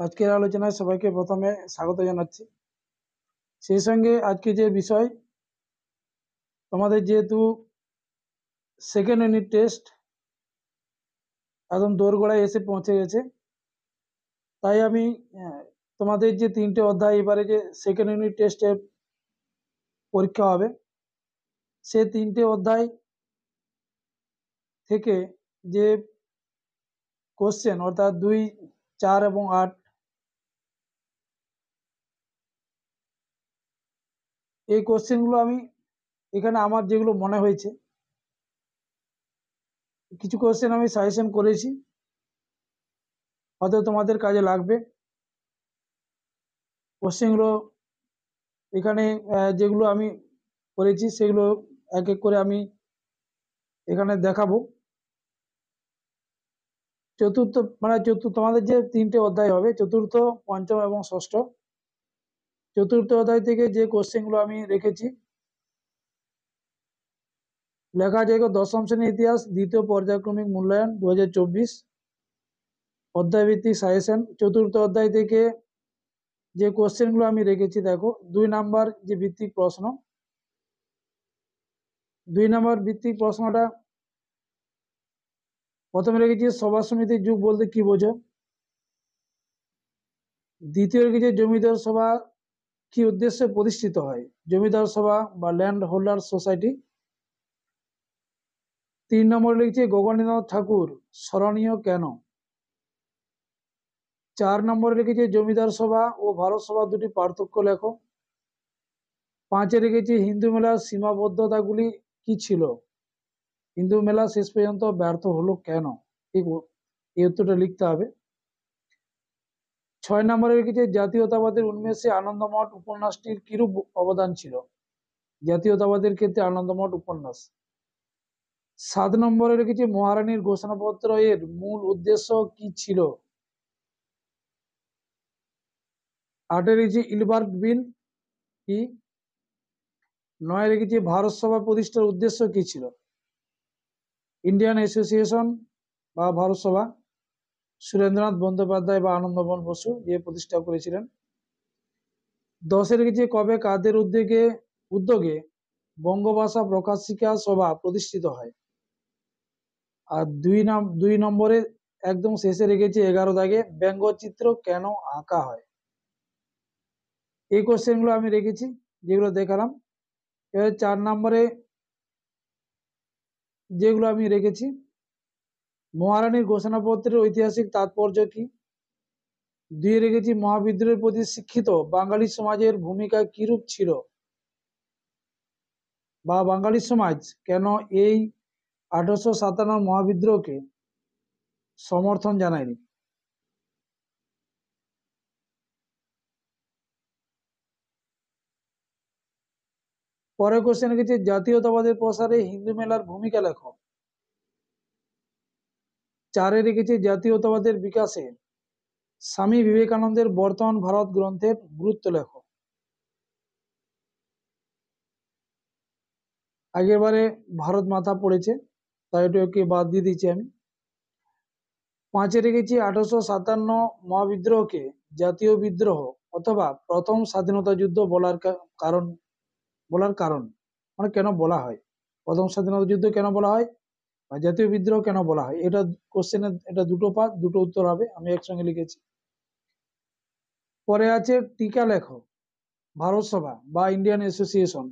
আজকের আলোচনায় সবাইকে প্রথমে স্বাগত জানাচ্ছি। সেই সঙ্গে আজকে যে বিষয়, তোমাদের যেহেতু সেকেন্ড ইউনিট টেস্ট একদম দোরগোড়ায় এসে পৌঁছে গেছে, তাই আমি তোমাদের যে 3টে অধ্যায় এবারে যে সেকেন্ড ইউনিট টেস্টের পরীক্ষা হবে, সে 3টে অধ্যায় থেকে যে কোশ্চেন অর্থাৎ 2, 4 এবং 8, এই কোশ্চেনগুলো আমি এখানে আমার যেগুলো মনে হয়েছে, কিছু কোশ্চেন আমি সাজেশন করেছি, হয়তো তোমাদের কাজে লাগবে। কোশ্চেনগুলো এখানে যেগুলো আমি করেছি সেগুলো এক এক করে আমি এখানে দেখাবো। তোমাদের যে 3টে অধ্যায় হবে, চতুর্থ, পঞ্চম এবং ষষ্ঠ, চতুর্থ অধ্যায় থেকে যে কোশ্চেনগুলো আমি রেখেছি, লেখা আছে দশম শ্রেণীর ইতিহাস দ্বিতীয় পর্যায়ক্রমিক মূল্যায়ন 2024 অধ্যায় ভিত্তিক সাজেশন। চতুর্থ অধ্যায় থেকে যে কোশ্চেনগুলো আমি রেখেছি, দেখো 2 নাম্বার যে ভিত্তিক প্রশ্ন, 2 নাম্বার ভিত্তিক প্রশ্নটা প্রথমে রেখেছি সভা সমিতির যুগ বলতে কি বোঝো। দ্বিতীয় রেখেছি জমিদার সভা কি উদ্দেশ্যে প্রতিষ্ঠিত হয়, জমিদার সভা বা ল্যান্ড হোল্ডার সোসাইটি। 3 নম্বর লিখছে গগনীনাথ ঠাকুর স্মরণীয় কেন। 4 নম্বরে লিখেছে জমিদার সভা ও ভারত সভা দুটি পার্থক্য লেখো। 5-এ রেখেছি হিন্দু মেলার সীমাবদ্ধতাগুলি কি ছিল, হিন্দু মেলা শেষ পর্যন্ত ব্যর্থ হলো কেন, এই উত্তরটা লিখতে হবে। 6 নম্বরে রেখেছে জাতীয়তাবাদের উন্মেষে আনন্দমঠ উপন্যাসটির কিরূপ অবদান ছিল, জাতীয়তাবাদের ক্ষেত্রে আনন্দমঠ উপন্যাস। 7 নম্বরে রেখেছে মহারানীর ঘোষণাপত্র এর মূল উদ্দেশ্য কি ছিল। 8-এ রেখেছে ইলবার্গ বিল কি। 9-এ রেখেছে ভারত সভা প্রতিষ্ঠার উদ্দেশ্য কি ছিল, ইন্ডিয়ান অ্যাসোসিয়েশন বা ভারত সভা সুরেন্দ্রনাথ বন্দ্যোপাধ্যায় বা আনন্দমোহন বসু যে প্রতিষ্ঠা করেছিলেন। 10-এ রেখেছে কবে কাদের উদ্যোগে বঙ্গভাষা প্রকাশিকা সভা প্রতিষ্ঠিত হয়। আর 2 নম্বরে একদম শেষে রেখেছে 11 দাগে ব্যঙ্গচিত্র কেন আঁকা হয়। এই কোশ্চেনগুলো আমি রেখেছি, যেগুলো দেখালাম। এবার 4 নম্বরে যেগুলো আমি রেখেছি, মহারানীর ঘোষণাপত্রের ঐতিহাসিক তাৎপর্য কি। 2 রেখেছি মহাবিদ্রোহের প্রতি শিক্ষিত বাঙালি সমাজের ভূমিকা কিরূপ ছিল, বা বাঙালি সমাজ কেন এই 1857 মহাবিদ্রোহকে সমর্থন জানায়নি। পরের কোশ্চেন রেখেছে জাতীয়তাবাদের প্রসারে হিন্দু মেলার ভূমিকা লেখো। 4-এ রেখেছে জাতীয়তাবাদের বিকাশে স্বামী বিবেকানন্দের বর্তমান ভারত গ্রন্থের গুরুত্ব লেখো। আগেরবারে ভারত মাতা পড়েছে, তাই ওটাকে বাদ দিয়ে দিচ্ছি আমি। 5-এ রেখেছি 1857 মহাবিদ্রোহকে জাতীয় বিদ্রোহ অথবা প্রথম স্বাধীনতা যুদ্ধ বলার কারণ, মানে কেন বলা হয়, প্রথম স্বাধীনতা যুদ্ধ কেন বলা হয় বা জাতীয় বিদ্রোহ কেন বলা হয়। এটা কোশ্চেনের এটা দুটো পার্ট, দুটো উত্তর হবে, আমি একসঙ্গে লিখেছি। পরে আছে টিকা লেখো ভারত সভা বা ইন্ডিয়ান অ্যাসোসিয়েশন।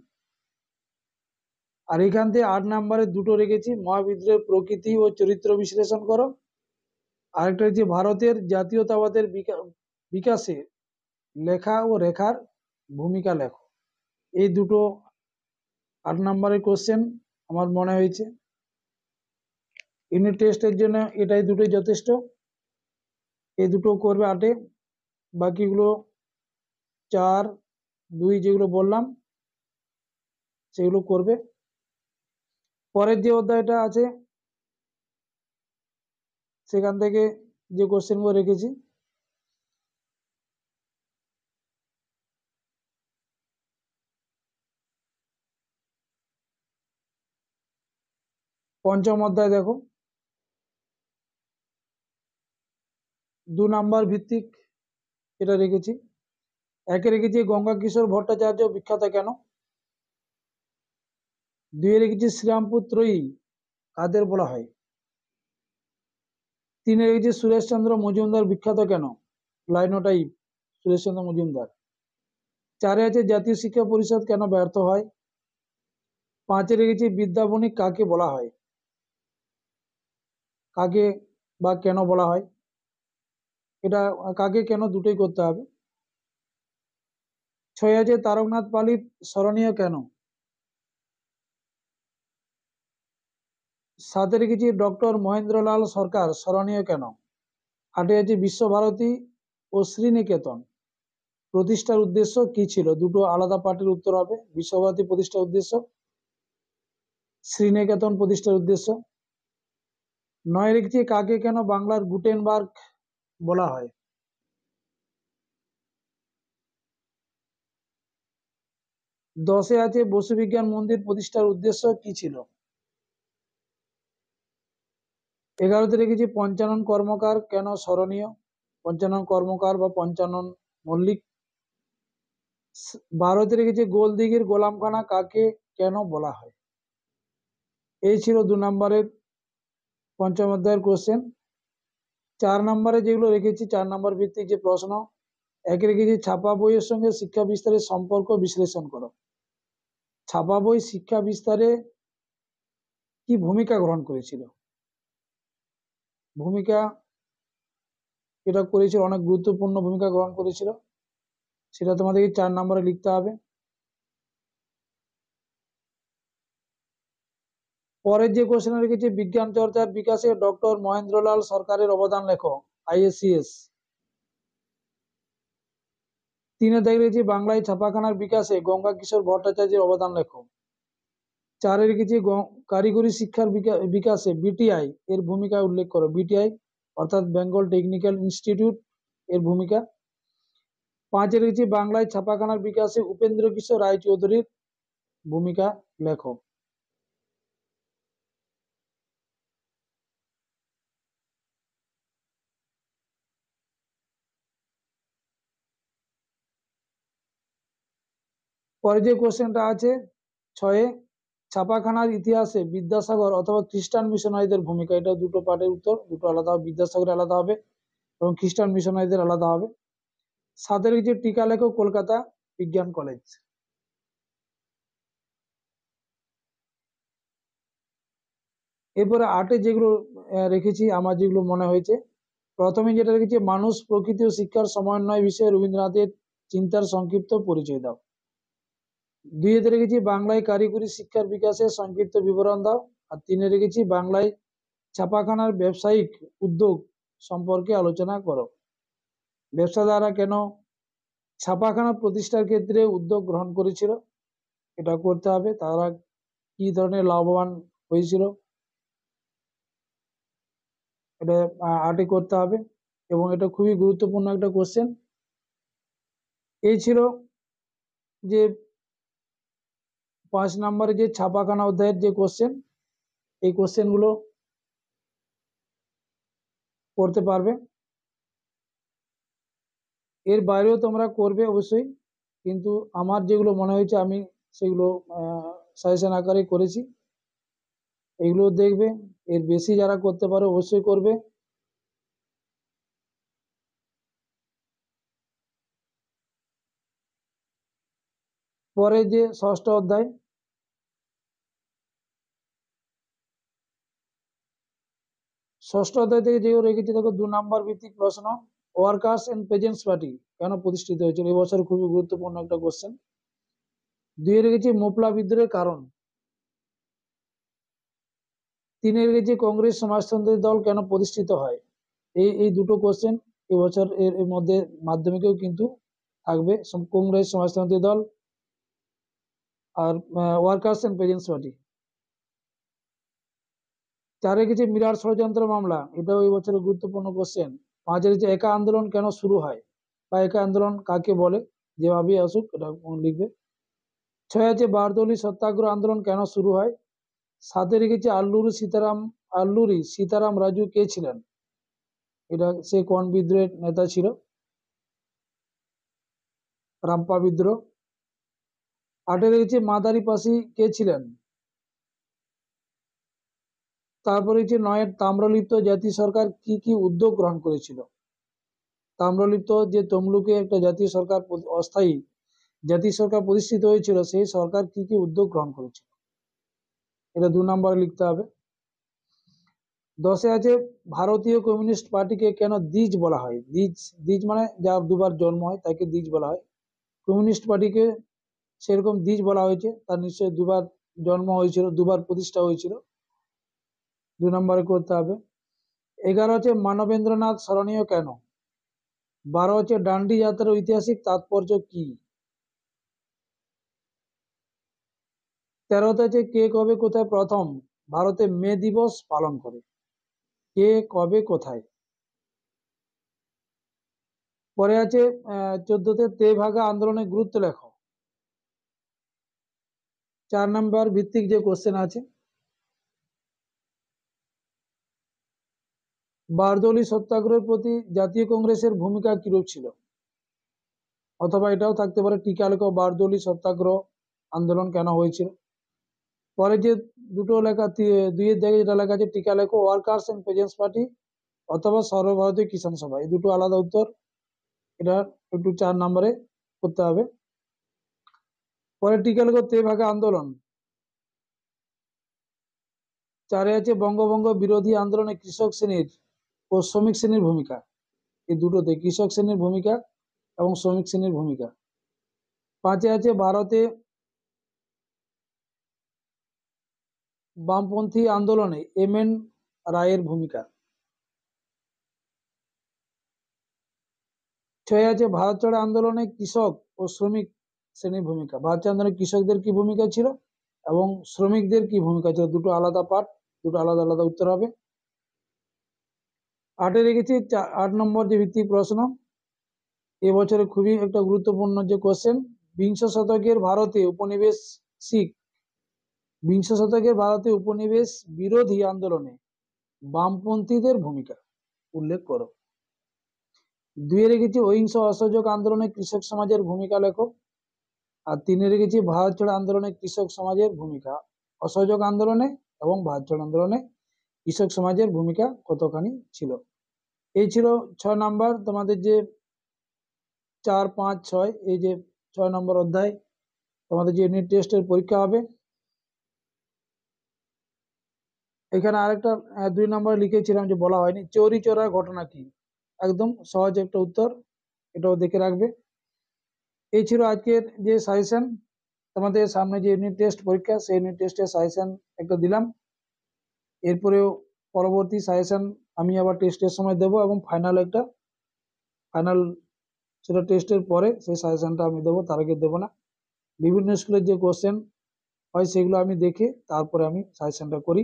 আর এখান থেকে 8 নম্বরে দুটো রেখেছি মহাবিদ্রোহের প্রকৃতি ও চরিত্র বিশ্লেষণ করো। আরেকটা হচ্ছে ভারতের জাতীয়তাবাদের বিকাশে লেখা ও রেখার ভূমিকা লেখো। এই দুটো 8 নম্বরের কোশ্চেন আমার মনে হয়েছে। ইউনিট টেস্টের জন্য এটাই দুটোই যথেষ্ট, এই দুটো করবে 8-এ, বাকিগুলো 4, 2 যেগুলো বললাম সেগুলো করবে। পরের যে অধ্যায়টা আছে সেখান থেকে যে কোশ্চেনগুলো রেখেছি, পঞ্চম অধ্যায় দেখো 2 নাম্বার ভিত্তিক এটা রেখেছি। একে রেখেছি গঙ্গা কিশোর ভট্টাচার্য বিখ্যাত কেন। দুইয়ে রেখেছি শ্রীরামপুর ত্রয়ী কাদের বলা হয়। তিনে রেখেছি সুরেশচন্দ্র মজুমদার বিখ্যাত কেন, লাইনোটাইপ সুরেশচন্দ্র মজুমদার। চারে আছে জাতীয় শিক্ষা পরিষদ কেন ব্যর্থ হয়। পাঁচে রেখেছি বিদ্যাবণিক কাকে বলা হয়, কাকে বা কেন বলা হয়, এটা কাকে কেন দুটোই করতে হবে। ছয় আছে তারকনাথ পালিত স্মরণীয় কেন। সাথে রেখেছি ডক্টর মহেন্দ্রলাল সরকার স্মরণীয় কেন। আটে আছে বিশ্বভারতী ও শ্রীনিকেতন প্রতিষ্ঠার উদ্দেশ্য কি ছিল। দুটো আলাদা পার্টের উত্তর হবে, বিশ্বভারতী প্রতিষ্ঠার উদ্দেশ্য, শ্রীনিকেতন প্রতিষ্ঠার উদ্দেশ্য। নয় রেখেছি কাকে কেন বাংলার গুটেনবার্গ বলা হয়। দশে আছে বসু বিজ্ঞান মন্দির প্রতিষ্ঠার উদ্দেশ্য কি ছিল। 11তে রেখেছি পঞ্চানন কর্মকার কেন স্মরণীয়, পঞ্চানন কর্মকার বা পঞ্চানন মল্লিক। 12তে রেখেছি গোলদিঘির গোলামখানা কাকে কেন বলা হয়। এই ছিল 2 নম্বরের পঞ্চম অধ্যায়ের কোশ্চেন। 4 নম্বরে যেগুলো রেখেছি 4 নম্বর ভিত্তিক যে প্রশ্ন, একে রেখেছি ছাপা বইয়ের সঙ্গে শিক্ষা বিস্তারের সম্পর্ক বিশ্লেষণ করো। ছাপা বই শিক্ষা বিস্তারে কি ভূমিকা গ্রহণ করেছিল। ভূমিকা এটা করেছিল, অনেক গুরুত্বপূর্ণ ভূমিকা গ্রহণ করেছিল, সেটা তোমাদেরকে 4 নম্বরে লিখতে হবে। পরের যে কোশ্চেন রেখেছি বিজ্ঞান চর্চার বিকাশে ডক্টর মহেন্দ্রলাল সরকারের অবদান লেখো, ISCS। 3-এ দেখেছি বাংলায় ছাপাখানার বিকাশে গঙ্গা কিশোর ভট্টাচার্যের অবদান লেখো। 4-এ রেখেছি কারিগরি শিক্ষার বিকাশে BTI এর ভূমিকা উল্লেখ করো। BTI অর্থাৎ বেঙ্গল টেকনিক্যাল ইনস্টিটিউট এর ভূমিকা। 5-এ রেখেছি বাংলায় ছাপাখানার বিকাশে উপেন্দ্র কিশোর রায়চৌধুরীর ভূমিকা লেখো। পরে যে কোশ্চেনটা আছে 6-এ ছাপাখানার ইতিহাসে বিদ্যাসাগর অথবা খ্রিস্টান মিশনারিদের ভূমিকা। এটা দুটো পার্টের উত্তর, দুটো আলাদা হবে, বিদ্যাসাগর আলাদা হবে এবং খ্রিস্টান মিশনারিদের আলাদা হবে। 7-এর যে টিকা লেখো কলকাতা বিজ্ঞান কলেজ। এরপরে 8-এ যেগুলো রেখেছি আমার যেগুলো মনে হয়েছে, প্রথমে যেটা রেখেছি মানুষ প্রকৃতি ও শিক্ষার সমন্বয় বিষয়ে রবীন্দ্রনাথের চিন্তার সংক্ষিপ্ত পরিচয় দাও। 2-এতে রেখেছি বাংলায় কারিগরি শিক্ষার বিকাশের সংক্ষিপ্ত বিবরণ দাও। আর 3-এ রেখেছি বাংলায় ছাপাখানার ব্যবসায়িক উদ্যোগ সম্পর্কে আলোচনা করো। ব্যবসাদাররা কেন ছাপাখানা প্রতিষ্ঠার ক্ষেত্রে উদ্যোগ গ্রহণ করেছিল, এটা করতে হবে। তারা কি ধরনের লাভবান হয়েছিল, এটা 8-এ করতে হবে এবং এটা খুবই গুরুত্বপূর্ণ একটা কোশ্চেন। এই ছিল যে 5 নম্বরে যে ছাপাখানা অধ্যায়ের যে কোশ্চেন, এই কোশ্চেন গুলো করতে পারবে। এর বাইরেও তোমরা করবে অবশ্যই, কিন্তু আমার যেগুলো মনে হয়েছে আমি সেগুলো সাজেশন আকারে করেছি, এগুলো দেখবে। এর বেশি যারা করতে পারো অবশ্যই করবে। পরে যে ষষ্ঠ অধ্যায়, ষষ্ঠ অধ্যায় থেকে যেগুলো রেখেছি দেখো 2 নম্বর ভিত্তিক প্রশ্ন, ওয়ার্কার্স এন্ড পেজেন্টস পার্টি কেন প্রতিষ্ঠিত হয়েছিল, এবছর খুবই গুরুত্বপূর্ণ একটা কোশ্চেন। 2-এ রেখেছি মোপলা বিদ্রোহের কারণ। 3-এ রেখেছি কংগ্রেস সমাজতন্ত্রী দল কেন প্রতিষ্ঠিত হয়। এই দুটো কোশ্চেন এবছর এর মধ্যে মাধ্যমিকেও কিন্তু থাকবে, কংগ্রেস সমাজতন্ত্রী দল আর ওয়ার্কার্স এন্ড পেজেন্টস পার্টি। 4-এ রেখেছি মিরাট ষড়যন্ত্র মামলা, এটাও এই বছরের গুরুত্বপূর্ণ কোশ্চেন। 5-এ রেখেছি একা আন্দোলন কেন শুরু হয় বা একা আন্দোলন কাকে বলে, যেভাবেই আসুক এটা লিখবে। 6 আছে বারদৌলি সত্যাগ্রহ আন্দোলন কেন শুরু হয়। 7-এ রেখেছি আল্লুরি সীতারাম রাজু কে ছিলেন, এটা সে কোন বিদ্রোহের নেতা ছিল। রাম্পা বিদ্রোহ। 8 রয়েছে মাদারিপাসি কে ছিলেন? তারপরে হচ্ছে 9 তাম্রলিপ্ত জাতীয় সরকার কি কি উদ্যোগ গ্রহণ করেছিল? তাম্রলিপ্ত যে তমলুকে একটা জাতীয় সরকার অস্থায়ী জাতীয় সরকার প্রতিষ্ঠিত হয়েছিল, সেই সরকার কি কি উদ্যোগ গ্রহণ করেছিল? এটা 2 নম্বরে লিখতে হবে। 10 আছে ভারতীয় কমিউনিস্ট পার্টিকে কেন দ্বিজ বলা হয়? দ্বিজ, দ্বিজ মানে যার দুবার জন্ম হয় তাকে দ্বিজ বলা হয়। কমিউনিস্ট পার্টিকে সেরকম দ্বিজ বলা হয়েছে, তার নিশ্চয়ই দুবার জন্ম হয়েছিল, দুবার প্রতিষ্ঠা হয়েছিল। 2 নম্বরে করতে হবে। 11 হচ্ছে মানবেন্দ্রনাথ স্মরণীয় কেন? 12 হচ্ছে ডান্ডি যাত্রার ঐতিহাসিক তাৎপর্য কি? 13 হচ্ছে কে কবে কোথায় প্রথম ভারতে মে দিবস পালন করে? কে কবে কোথায়? পরে আছে 14তে তেভাগা আন্দোলনের গুরুত্ব লেখো। 4 নম্বর ভিত্তিক যে কোশ্চেন আছে, বারদৌলি সত্যাগ্রহের প্রতি জাতীয় কংগ্রেসের ভূমিকা কিরূপ ছিল? অথবা এটাও থাকতে পারে টিকা লেখো বারদৌলি সত্যাগ্রহ আন্দোলন কেন হয়েছিল। পরে যে দুটো লেখা, 2 এর জায়গায় যেটা লেখা আছে টিকা লেখো ওয়ার্কার্স এন্ড পেজেন্টস পার্টি অথবা সর্বভারতীয় কিষাণ সভা, এই দুটো আলাদা উত্তর, এটা একটু 4 নম্বরে করতে হবে। পরে টিকা লেখো তেভাগা আন্দোলন। 4 আছে বঙ্গভঙ্গ বিরোধী আন্দোলনে কৃষক শ্রেণীর ও শ্রমিক শ্রেণীর ভূমিকা। এই দুটোতে কৃষক শ্রেণীর ভূমিকা এবং শ্রমিক শ্রেণীর ভূমিকা। 5 আছে ভারতে বামপন্থী আন্দোলনে এম.এন. রায়ের ভূমিকা। 6 আছে ভারত ছাড়ো আন্দোলনে কৃষক ও শ্রমিক শ্রেণীর ভূমিকা। ভারত ছাড়ো আন্দোলনে কৃষকদের কি ভূমিকা ছিল এবং শ্রমিকদের কি ভূমিকা ছিল, দুটো আলাদা পার্ট, দুটো আলাদা আলাদা উত্তর হবে। 8 রেখেছি 8 নম্বর যে ভিত্তিক প্রশ্ন, এবছরে খুবই একটা গুরুত্বপূর্ণ যে কোশ্চেন, বিংশ শতকের ভারতে উপনিবেশ বিরোধী আন্দোলনে বামপন্থীদের ভূমিকা উল্লেখ করো। 2 রেখেছি অহিংস অসহযোগ আন্দোলনে কৃষক সমাজের ভূমিকা লেখো। আর 3 রেখেছি ভারত ছাড়ো আন্দোলনে কৃষক সমাজের ভূমিকা, অসহযোগ আন্দোলনে এবং ভারত ছাড়ো আন্দোলনে কৃষক সমাজের ভূমিকা কতখানি ছিল। এই ছিল 6 নম্বর তোমাদের যে 4, 5, 6, এই যে 6 নম্বর অধ্যায় তোমাদের যে ইউনিট টেস্টের পরীক্ষা হবে। এখানে আরেকটা 2 নম্বরে লিখেছিলাম যে বলা হয়নি, চৌরি চৌরার ঘটনা কি? একদম সহজ একটা উত্তর, এটাও দেখে রাখবে। এই ছিল আজকের যে সাজেশন, তোমাদের সামনে যে ইউনিট টেস্ট পরীক্ষা সেই ইউনিট টেস্টের সাজেশন একটা দিলাম। এরপরেও পরবর্তী সাজেশন আমি আবার টেস্টের সময় দেবো এবং ফাইনাল সেটা টেস্টের পরে সেই সাজেশনটা আমি দেবো, তার আগে দেবো না। বিভিন্ন স্কুলের যে কোশ্চেন হয় সেগুলো আমি দেখে তারপরে আমি সাজেশনটা করি,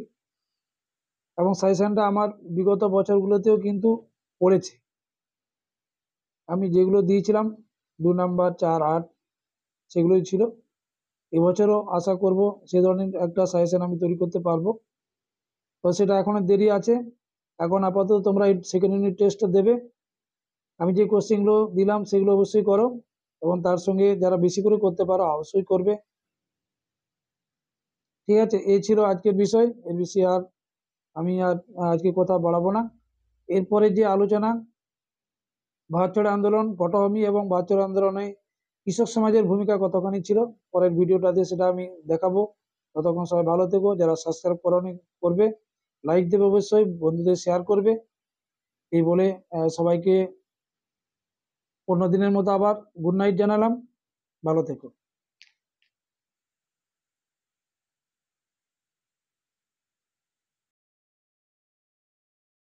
এবং সাজেশনটা আমার বিগত বছরগুলোতেও কিন্তু পড়েছে। আমি যেগুলো দিয়েছিলাম 2 নম্বর 4, 8 সেগুলোই ছিল। এবছরও আশা করব সে ধরনের একটা সাজেশন আমি তৈরি করতে পারবো, তো সেটা এখনো দেরি আছে। এখন আপাতত তোমরা সেকেন্ড ইউনিট টেস্টটা দেবে, আমি যে কোশ্চেনগুলো দিলাম সেগুলো অবশ্যই করো, এবং তার সঙ্গে যারা বেশি করে করতে পারো অবশ্যই করবে। ঠিক আছে, এই ছিল আজকের বিষয়, এর বিষয়ে আমি আজকে কথা বাড়াবো না। এরপরে যে আলোচনা ভারত ছাড়ো আন্দোলন পটভূমি এবং ভারত ছাড়ো আন্দোলনে কৃষক সমাজের ভূমিকা কতখানি ছিল, পরের ভিডিওটাতে সেটা আমি দেখাবো। ততক্ষণ সবাই ভালো থেকো, যারা সাবস্ক্রাইব করবে, লাইক দেবে, অবশ্যই বন্ধুদের শেয়ার করবে। এই বলে সবাইকে 15 দিনের মতো আবার গুড নাইট জানালাম, ভালো থেকো।